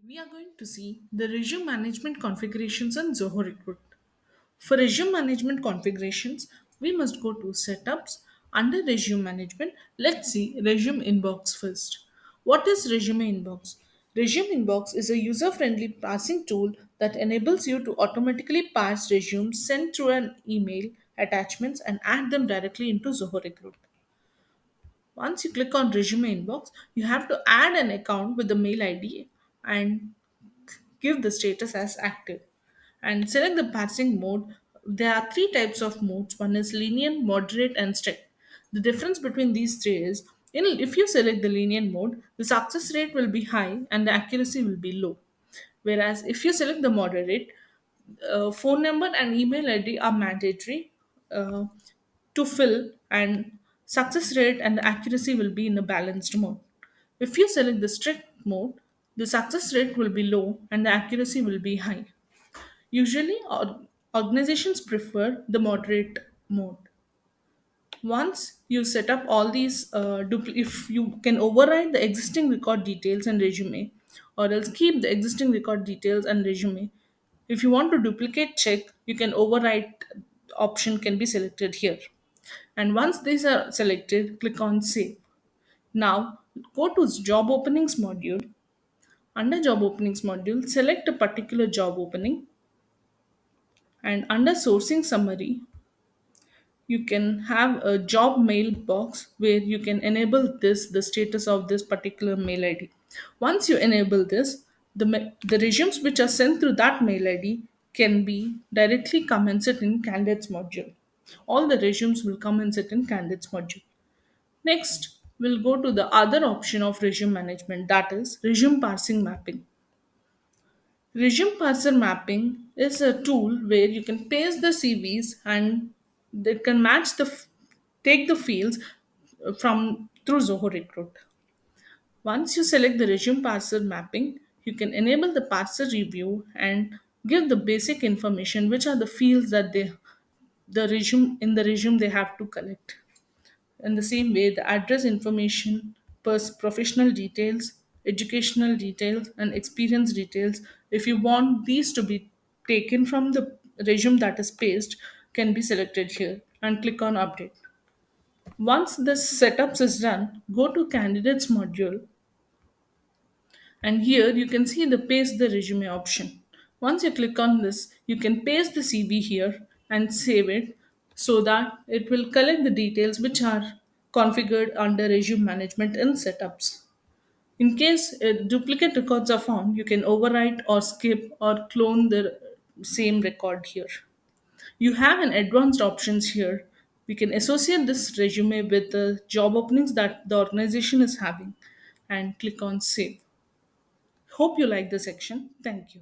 We are going to see the resume management configurations on Zoho Recruit. For resume management configurations, we must go to setups. Under resume management, let's see resume inbox first. What is resume inbox? Resume inbox is a user-friendly parsing tool that enables you to automatically parse resumes sent through an email, attachments, and add them directly into Zoho Recruit. Once you click on resume inbox, you have to add an account with the mail ID and give the status as active and select the parsing mode. There are three types of modes. One is lenient, moderate, and strict. The difference between these three is if you select the lenient mode, the success rate will be high and the accuracy will be low. Whereas if you select the moderate, phone number and email ID are mandatory uh, to fill, and success rate and the accuracy will be in a balanced mode. If you select the strict mode, the success rate will be low and the accuracy will be high. Usually, organizations prefer the moderate mode. Once you set up all these, if you can override the existing record details and resume, or else keep the existing record details and resume. If you want to duplicate check, you can override option can be selected here. And once these are selected, click on save. Now go to job openings module. Under job openings module, select a particular job opening, and under sourcing summary, you can have a job mailbox where you can enable this the status of this particular mail id. Once you enable this, the resumes which are sent through that mail id can be directly come and sit in candidates module. All the resumes will come and sit in candidates module. Next, we'll go to the other option of resume management, that is resume parsing mapping. Resume parser mapping is a tool where you can paste the CVs and it can match take the fields from through Zoho Recruit. Once you select the resume parser mapping, you can enable the parser review and give the basic information, which are the fields that the resume in the resume they have to collect. In the same way, the address information, professional details, educational details, and experience details, if you want these to be taken from the resume that is pasted, can be selected here and click on update. Once this setups is done, go to candidates module, and here you can see the paste the resume option. Once you click on this, you can paste the CV here and save it so that it will collect the details which are configured under resume management in setups. In case duplicate records are found, you can overwrite or skip or clone the same record here. You have an advanced options here. We can associate this resume with the job openings that the organization is having and click on save. Hope you like the section. Thank you.